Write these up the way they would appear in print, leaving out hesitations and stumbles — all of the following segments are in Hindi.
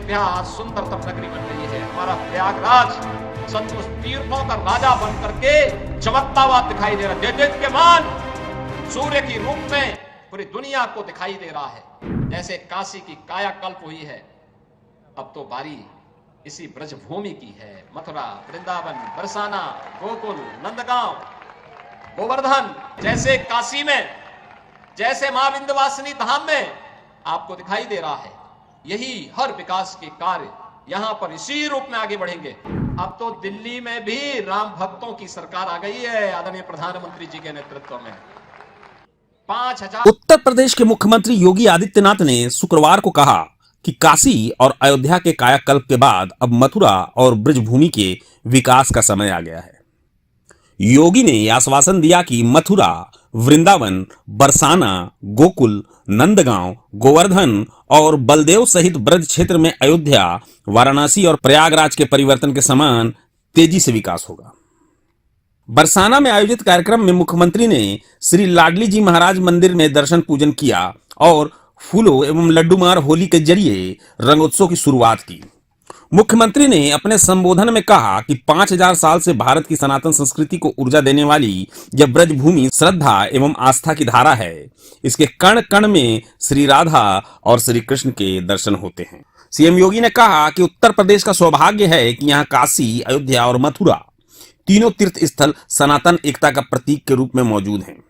अयोध्या आज सुंदरतम नगरी बन रही है। हमारा प्रयागराज संतोष तीर्थों का राजा बन करके चमकता हुआ दिखाई दे रहा है। देदीप्यमान सूर्य की रूप में पूरी दुनिया को दिखाई दे रहा है। जैसे काशी की कायाकल्प हुई है, अब तो बारी इसी ब्रजभूमि की है। मथुरा, वृंदावन, बरसाना, गोकुल, नंदगांव, गोवर्धन जैसे काशी में, जैसे मां विंध्यवासिनी धाम में आपको दिखाई दे रहा है। यही हर विकास के कार्य यहां पर इसी रूप में आगे बढ़ेंगे। अब तो दिल्ली में भी राम भक्तों की सरकार आ गई है आदरणीय प्रधानमंत्री जी के नेतृत्व में। 5000 उत्तर प्रदेश के मुख्यमंत्री योगी आदित्यनाथ ने शुक्रवार को कहा कि काशी और अयोध्या के कायाकल्प के बाद अब मथुरा और ब्रजभूमि के विकास का समय आ गया है। योगी ने आश्वासन दिया कि मथुरा, वृंदावन, बरसाना, गोकुल, नंदगांव, गोवर्धन और बलदेव सहित ब्रज क्षेत्र में अयोध्या, वाराणसी और प्रयागराज के परिवर्तन के समान तेजी से विकास होगा। बरसाना में आयोजित कार्यक्रम में मुख्यमंत्री ने श्री लाडली जी महाराज मंदिर में दर्शन पूजन किया और फूलों एवं लड्डूमार होली के जरिए रंगोत्सव की शुरुआत की। मुख्यमंत्री ने अपने संबोधन में कहा कि 5000 साल से भारत की सनातन संस्कृति को ऊर्जा देने वाली यह ब्रजभूमि श्रद्धा एवं आस्था की धारा है। इसके कण कण में श्री राधा और श्री कृष्ण के दर्शन होते हैं। सीएम योगी ने कहा कि उत्तर प्रदेश का सौभाग्य है कि यहाँ काशी, अयोध्या और मथुरा तीनों तीर्थ स्थल सनातन एकता का प्रतीक के रूप में मौजूद हैं।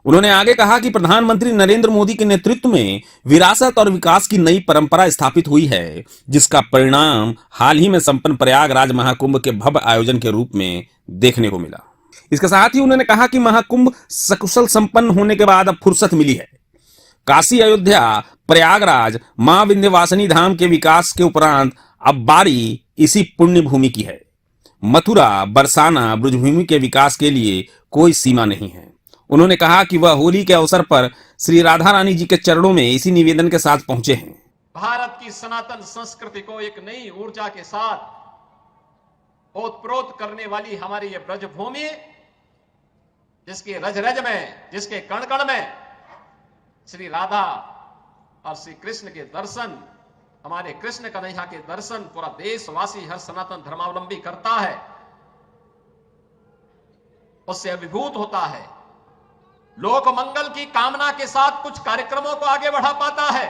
उन्होंने आगे कहा कि प्रधानमंत्री नरेंद्र मोदी के नेतृत्व में विरासत और विकास की नई परंपरा स्थापित हुई है, जिसका परिणाम हाल ही में संपन्न प्रयागराज महाकुंभ के भव्य आयोजन के रूप में देखने को मिला। इसके साथ ही उन्होंने कहा कि महाकुंभ सकुशल संपन्न होने के बाद अब फुर्सत मिली है। काशी, अयोध्या, प्रयागराज, मां विंध्यवासिनी धाम के विकास के उपरांत अब बारी इसी पुण्य भूमि की है। मथुरा, बरसाना, ब्रजभूमि के विकास के लिए कोई सीमा नहीं है। उन्होंने कहा कि वह होली के अवसर पर श्री राधा रानी जी के चरणों में इसी निवेदन के साथ पहुंचे हैं। भारत की सनातन संस्कृति को एक नई ऊर्जा के साथ ओतप्रोत करने वाली हमारी ये ब्रजभूमि, जिसके रज रज में, जिसके कण कण में श्री राधा और श्री कृष्ण के दर्शन, हमारे कृष्ण कन्हैया के दर्शन पूरा देशवासी, हर सनातन धर्मावलंबी करता है, उससे अभिभूत होता है। लोक मंगल की कामना के साथ कुछ कार्यक्रमों को आगे बढ़ा पाता है।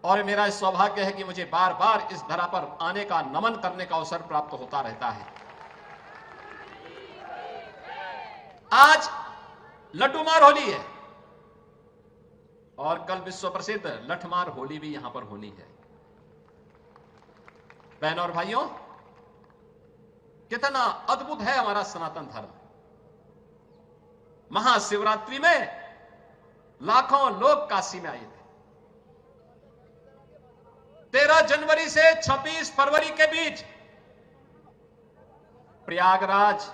और मेरा सौभाग्य है कि मुझे बार बार इस धरा पर आने का, नमन करने का अवसर प्राप्त होता रहता है। आज लड्डूमार होली है और कल विश्व प्रसिद्ध लठमार होली भी यहां पर होनी है। बहनों और भाइयों, कितना अद्भुत है हमारा सनातन धर्म। महाशिवरात्रि में लाखों लोग काशी में आए थे। 13 जनवरी से 26 फरवरी के बीच प्रयागराज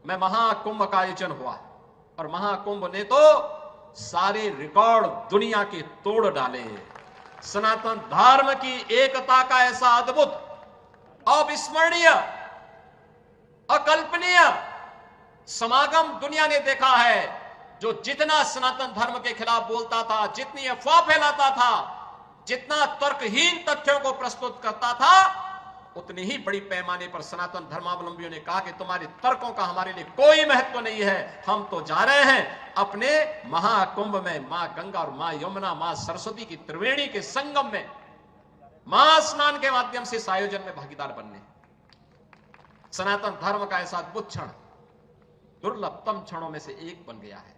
में महाकुंभ का आयोजन हुआ और महाकुंभ ने तो सारे रिकॉर्ड दुनिया के तोड़ डाले। सनातन धर्म की एकता का ऐसा अद्भुत, अविस्मरणीय, अकल्पनीय समागम दुनिया ने देखा है। जो जितना सनातन धर्म के खिलाफ बोलता था, जितनी अफवाह फैलाता था, जितना तर्कहीन तथ्यों को प्रस्तुत करता था, उतनी ही बड़ी पैमाने पर सनातन धर्मावलंबियों ने कहा कि तुम्हारे तर्कों का हमारे लिए कोई महत्व नहीं है। हम तो जा रहे हैं अपने महाकुंभ में मां गंगा और मां यमुना, मां सरस्वती की त्रिवेणी के संगम में महास्नान के माध्यम से इस आयोजन में भागीदार बनने। सनातन धर्म का ऐसा अद्भुत क्षण दुर्लभतम क्षणों में से एक बन गया है।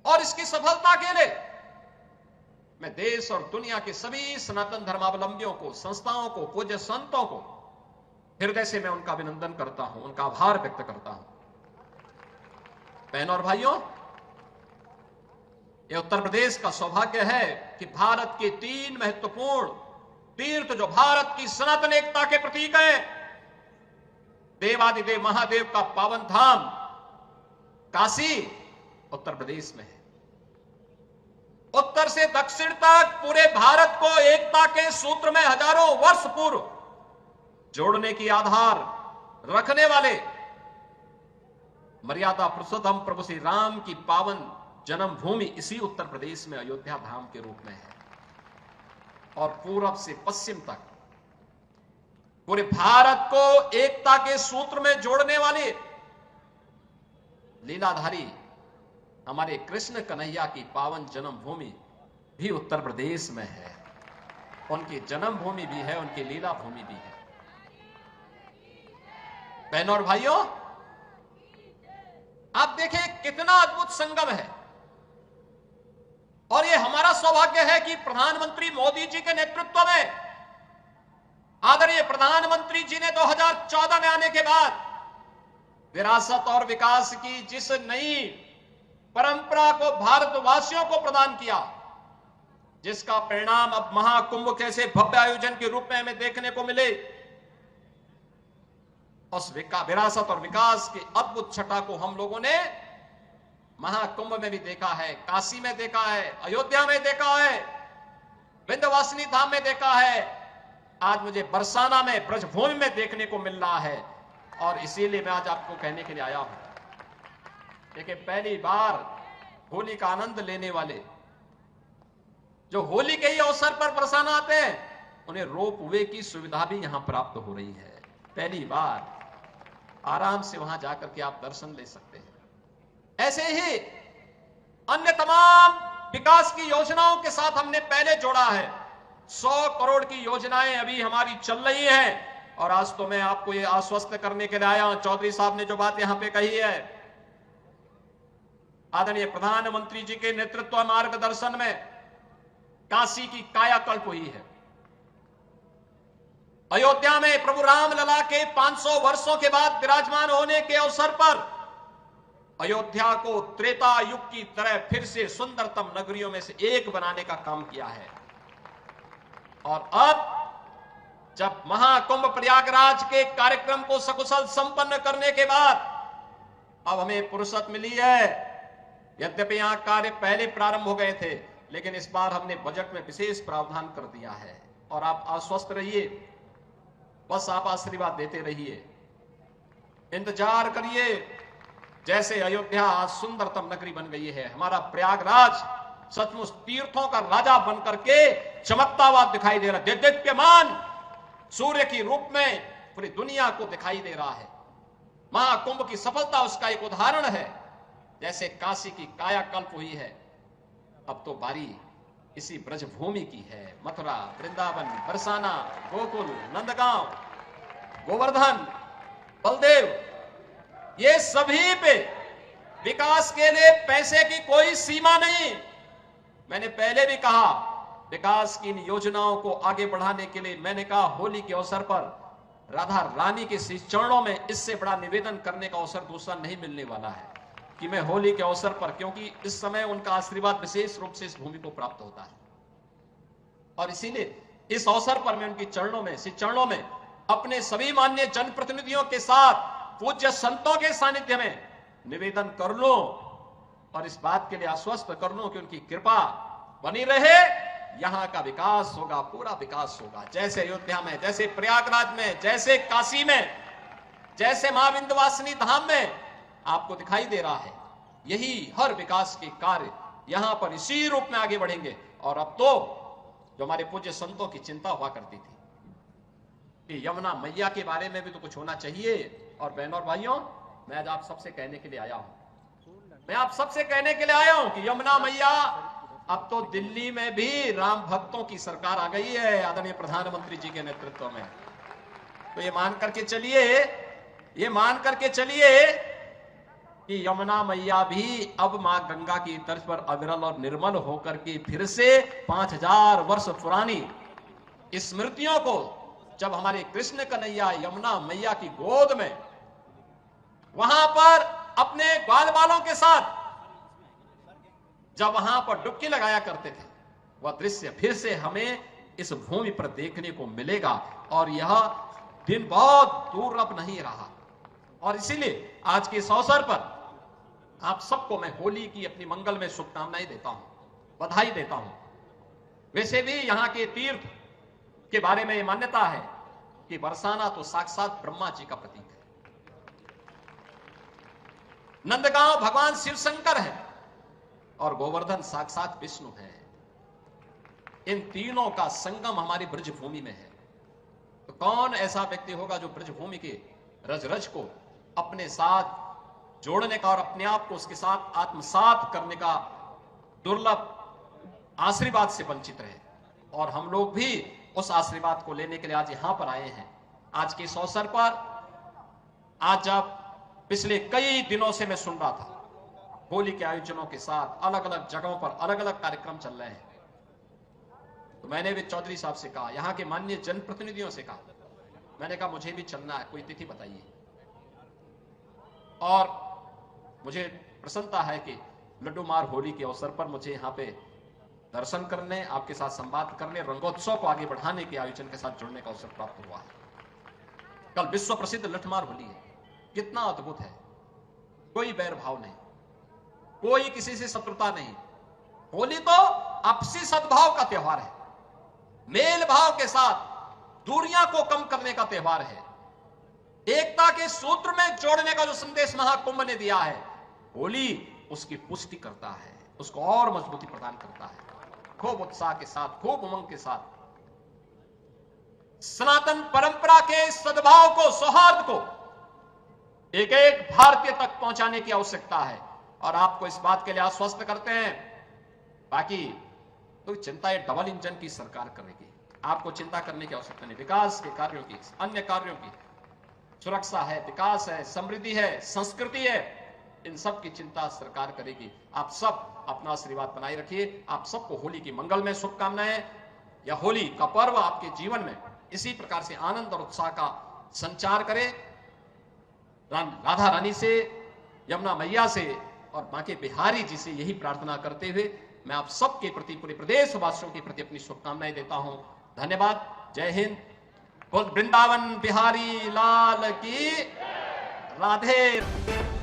और इसकी सफलता के लिए मैं देश और दुनिया के सभी सनातन धर्मावलंबियों को, संस्थाओं को, पूज्य संतों को हृदय से मैं उनका अभिनंदन करता हूं, उनका आभार व्यक्त करता हूं। बहनों और भाइयों, यह उत्तर प्रदेश का सौभाग्य है कि भारत के 3 महत्वपूर्ण तीर्थ, जो भारत की सनातन एकता के प्रतीक हैं, देवादिदेव महादेव का पावन धाम काशी उत्तर प्रदेश में है। उत्तर से दक्षिण तक पूरे भारत को एकता के सूत्र में हजारों वर्ष पूर्व जोड़ने की आधार रखने वाले मर्यादा पुरुषोत्तम प्रभु श्री राम की पावन जन्मभूमि इसी उत्तर प्रदेश में अयोध्या धाम के रूप में है। और पूरब से पश्चिम तक पूरे भारत को एकता के सूत्र में जोड़ने वाली लीलाधारी हमारे कृष्ण कन्हैया की पावन जन्मभूमि भी उत्तर प्रदेश में है। उनकी जन्मभूमि भी है, उनकी लीला भूमि भी है। बहनों और भाइयों, आप देखें कितना अद्भुत संगम है। और ये हमारा सौभाग्य है कि प्रधानमंत्री मोदी जी के नेतृत्व में आदरणीय प्रधानमंत्री जी ने 2014 में आने के बाद विरासत और विकास की जिस नई परंपरा को भारतवासियों को प्रदान किया, जिसका परिणाम अब महाकुंभ कैसे भव्य आयोजन के रूप में हमें देखने को मिले, उस विरासत और विकास की अद्भुत छटा को हम लोगों ने महाकुंभ में भी देखा है, काशी में देखा है, अयोध्या में देखा है, विंध्यवासिनी धाम में देखा है, आज मुझे बरसाना में ब्रजभूमि में देखने को मिल रहा है। और इसीलिए मैं आज आपको कहने के लिए आया हूं। देखिए, पहली बार होली का आनंद लेने वाले जो होली के ही अवसर पर बरसाना आते हैं, उन्हें रोप वे की सुविधा भी यहां प्राप्त हो रही है। पहली बार आराम से वहां जाकर के आप दर्शन ले सकते हैं। ऐसे ही अन्य तमाम विकास की योजनाओं के साथ हमने पहले जोड़ा है। 100 करोड़ की योजनाएं अभी हमारी चल रही हैं। और आज तो मैं आपको ये आश्वस्त करने के लिए आया हूं, चौधरी साहब ने जो बात यहां पे कही है, आदरणीय प्रधानमंत्री जी के नेतृत्व मार्गदर्शन में काशी की कायाकल्प हुई है। अयोध्या में प्रभु राम लला के 500 वर्षों के बाद विराजमान होने के अवसर पर अयोध्या को त्रेता युग की तरह फिर से सुंदरतम नगरियों में से एक बनाने का काम किया है। और अब जब महाकुंभ प्रयागराज के कार्यक्रम को सकुशल संपन्न करने के बाद अब हमें फुर्सत मिली है। यद्यपि यहां कार्य पहले प्रारंभ हो गए थे, लेकिन इस बार हमने बजट में विशेष प्रावधान कर दिया है। और आप आश्वस्त रहिए, बस आप आशीर्वाद देते रहिए, इंतजार करिए। जैसे अयोध्या आज सुंदरतम नगरी बन गई है, हमारा प्रयागराज सचमुच तीर्थों का राजा बनकर के चमकता हुआ दिखाई दे रहा है। दीप्यमान सूर्य की रूप में पूरी दुनिया को दिखाई दे रहा है। महाकुंभ की सफलता उसका एक उदाहरण है। जैसे काशी की कायाकल्प हुई है, अब तो बारी इसी ब्रजभूमि की है। मथुरा, वृंदावन, बरसाना, गोकुल, नंदगांव, गोवर्धन, बलदेव, ये सभी पे विकास के लिए पैसे की कोई सीमा नहीं। मैंने पहले भी कहा, विकास की इन योजनाओं को आगे बढ़ाने के लिए मैंने कहा, होली के अवसर पर राधा रानी के श्री चरणों में इससे बड़ा निवेदन करने का अवसर दूसरा नहीं मिलने वाला है कि मैं होली के अवसर पर, क्योंकि इस समय उनका आशीर्वाद विशेष रूप से इस भूमि को प्राप्त होता है। और इसीलिए इस अवसर पर मैं उनके चरणों में, श्री चरणों में अपने सभी माननीय जनप्रतिनिधियों के साथ पूज्य संतों के सानिध्य में निवेदन कर लूं और इस बात के लिए आश्वस्त कर लूं कि उनकी कृपा बनी रहे। यहां का विकास होगा, पूरा विकास होगा। जैसे अयोध्या में, जैसे प्रयागराज में, जैसे काशी में, जैसे मां विंध्यवासिनी धाम में आपको दिखाई दे रहा है, यही हर विकास के कार्य यहां पर इसी रूप में आगे बढ़ेंगे। और अब तो जो हमारे पूज्य संतों की चिंता हुआ करती थी कि यमुना मैया के बारे में भी तो कुछ होना चाहिए। और बहनों और भाइयों, मैं आज आप सबसे कहने के लिए आया हूं, मैं आप सबसे कहने के लिए आया हूं कि यमुना मैया, अब तो दिल्ली में भी राम भक्तों की सरकार आ गई है आदरणीय प्रधानमंत्री जी के नेतृत्व में। तो ये मान करके चलिए कि यमुना मैया भी अब मां गंगा की तर्ज पर अविरल और निर्मल होकर के फिर से 5000 वर्ष पुरानी स्मृतियों को, जब हमारे कृष्ण कन्हैया यमुना मैया की गोद में वहां पर अपने ग्वाल बालों के साथ जब वहां पर डुबकी लगाया करते थे, वह दृश्य फिर से हमें इस भूमि पर देखने को मिलेगा। और यह दिन बहुत दूर अब नहीं रहा। और इसीलिए आज के इस अवसर पर आप सबको मैं होली की अपनी मंगलमय शुभकामनाएं देता हूं, बधाई देता हूं। वैसे भी यहां के तीर्थ के बारे में यह मान्यता है कि बरसाना तो साक्षात ब्रह्मा जी का प्रतीक है, नंदगांव भगवान शिव शंकर है और गोवर्धन साक्षात विष्णु है। इन तीनों का संगम हमारी ब्रज भूमि में है। तो कौन ऐसा व्यक्ति होगा जो ब्रज भूमि के रज रज को अपने साथ जोड़ने का और अपने आप को उसके साथ आत्मसात करने का दुर्लभ आशीर्वाद से वंचित रहे। और हम लोग भी उस आशीर्वाद को लेने के लिए आज यहां पर आए हैं। आज के इस अवसर पर, आज जब पिछले कई दिनों से मैं सुन रहा था होली के आयोजनों के साथ अलग अलग जगहों पर अलग अलग कार्यक्रम चल रहे हैं, तो मैंने भी चौधरी साहब से कहा, यहां के माननीय जनप्रतिनिधियों से कहा, मैंने कहा मुझे भी चलना है, कोई तिथि बताइए। और मुझे प्रसन्नता है कि लड्डू मार होली के अवसर पर मुझे यहां पे दर्शन करने, आपके साथ संवाद करने, रंगोत्सव को आगे बढ़ाने के आयोजन के साथ जुड़ने का अवसर प्राप्त हुआ है। कल विश्व प्रसिद्ध लठमार होली है, कितना अद्भुत है। कोई बैर भाव नहीं, कोई किसी से शत्रुता नहीं। होली तो आपसी सद्भाव का त्योहार है, मेल भाव के साथ दूरियां को कम करने का त्योहार है, एकता के सूत्र में जोड़ने का जो संदेश महाकुंभ ने दिया है, होली उसकी पुष्टि करता है, उसको और मजबूती प्रदान करता है। खूब उत्साह के साथ, खूब उमंग के साथ सनातन परंपरा के सद्भाव को, सौहार्द को एक एक भारतीय तक पहुंचाने की आवश्यकता है। और आपको इस बात के लिए आश्वस्त करते हैं, बाकी तो चिंता ये डबल इंजन की सरकार करेगी, आपको चिंता करने की आवश्यकता नहीं। विकास के कार्यों की, अन्य कार्यों की, सुरक्षा है, विकास है, समृद्धि है, संस्कृति है, इन सब की चिंता सरकार करेगी। आप सब अपना आशीर्वाद बनाए रखिए। आप सबको होली की मंगलमय शुभकामनाएं। यह होली का पर्व आपके जीवन में इसी प्रकार से आनंद और उत्साह का संचार करे। राधा रानी से, यमुना मैया से और मां के बिहारी जी से यही प्रार्थना करते हुए मैं आप सबके प्रति, पूरे प्रदेशवासियों के प्रति अपनी शुभकामनाएं देता हूं। धन्यवाद। जय हिंद। बोल वृंदावन बिहारी लाल की राधे।